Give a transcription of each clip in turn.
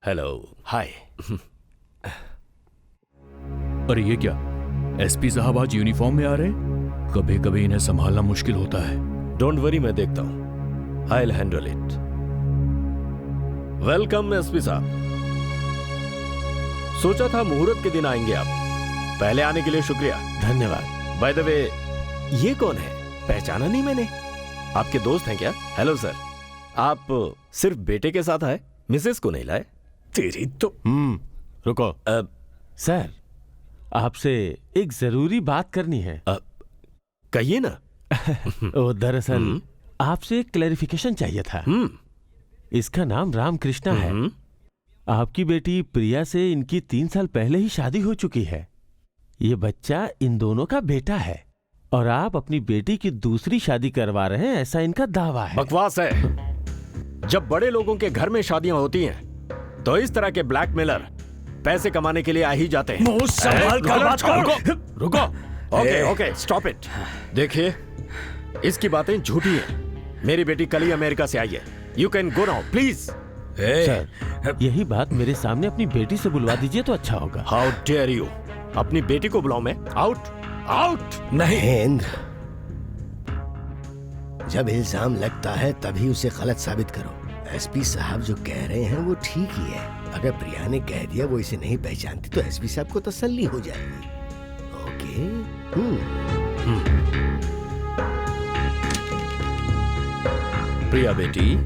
Hello, हाय। अरे ये क्या, एसपी साहब आज यूनिफॉर्म में आ रहे हैं? कभी कभी इन्हें संभालना मुश्किल होता है। डोंट वरी, मैं देखता हूं। I will handle it. Welcome SP साहब। सोचा था मुहूर्त के दिन आएंगे आप। पहले आने के लिए शुक्रिया। धन्यवाद। बाय द वे, ये कौन है? पहचाना नहीं मैंने। आपके दोस्त हैं क्या? Hello sir. आप सिर्फ बेटे के साथ आए, मिसेस को नहीं लाए? तेरी तो रुको। सर, आपसे एक जरूरी बात करनी है। कहिए ना। ओ, दरअसल आपसे एक क्लैरिफिकेशन चाहिए था। इसका नाम रामकृष्णा है। आपकी बेटी प्रिया से इनकी 3 साल पहले ही शादी हो चुकी है। ये बच्चा इन दोनों का बेटा है और आप अपनी बेटी की दूसरी शादी करवा रहे हैं, ऐसा इनका दावा है। बकवास है। जब बड़े लोगों के घर में शादियां होती हैं तो इस तरह के ब्लैकमेलर पैसे कमाने के लिए आ ही जाते हैं। मुंह संभाल कर बात करो। रुको। Okay, stop it. देखिए, इसकी बातें झूठी है। मेरी बेटी कल ही अमेरिका से आई है। You can go now please. Sir, यही बात मेरे सामने अपनी बेटी से बुलवा दीजिए तो अच्छा होगा। How dare you. अपनी बेटी को बुलाऊं मैं? आउट। नहीं महेंद्र, जब इल्जाम लगता है तभी उसे गलत साबित करो। एसपी साहब जो कह रहे हैं वो ठीक ही है। अगर प्रिया ने कह दिया वो इसे नहीं पहचानती तो एसपी साहब को तसल्ली हो जाएगी। ओके। प्रिया बेटी,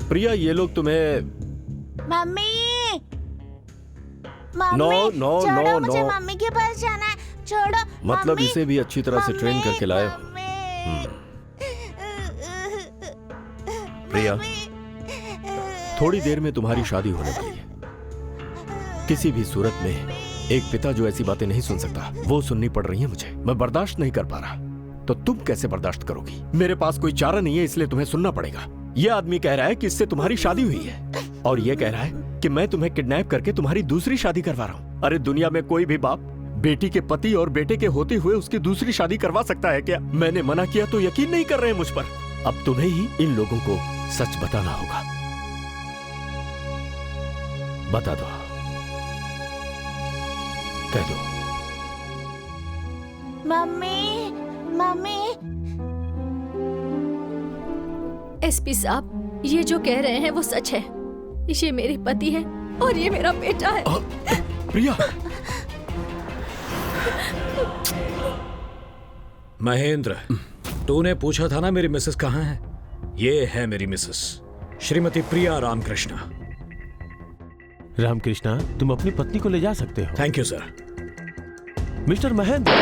प्रिया, ये लोग तुम्हें मम्मी नो, मुझे मम्मी के पास जाना है। छोड़ो। मतलब इसे भी अच्छी तरह से ट्रेन करके लाए हो। प्रिया, थोड़ी देर में तुम्हारी शादी होने वाली है। किसी भी सूरत में एक पिता जो ऐसी बातें नहीं सुन सकता, वो सुननी पड़ रही है मुझे। मैं बर्दाश्त नहीं कर पा रहा। तो तुम कैसे बर्दाश्त करोगी? मेरे पास कोई चारा नहीं है, इसलिए तुम्हें सुनना पड़ेगा। यह आदमी कह रहा है कि इससे तुम्हारी शादी हुई है और यह कह रहा है कि मैं तुम्हें किडनैप करके तुम्हारी दूसरी शादी करवा रहा हूं। अरे दुनिया में कोई भी बाप बेटी के पति और बेटे के होते हुए उसकी दूसरी शादी करवा सकता है क्या? मैंने मना किया तो यकीन नहीं कर रहे हैं मुझ पर। अब तुम्हें ही इन लोगों को सच बताना होगा। बता दो, कह दो। मम्मी। एसपी साहब, ये जो कह रहे हैं वो सच है। ये मेरे पति है और ये मेरा बेटा है। प्रिया। महेंद्र, तूने पूछा था ना मेरी मिसेस कहाँ है? ये है मेरी मिसेस, श्रीमती प्रिया रामकृष्णा। रामकृष्णा, तुम अपनी पत्नी को ले जा सकते हो। Thank you sir. Mr Mahendra.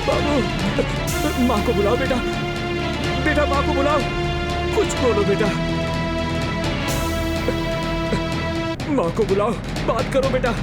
बाबू, माँ को बुलाओ बेटा, बेटा माँ को बुलाओ, कुछ बोलो बेटा, माँ को बुलाओ, बात करो बेटा।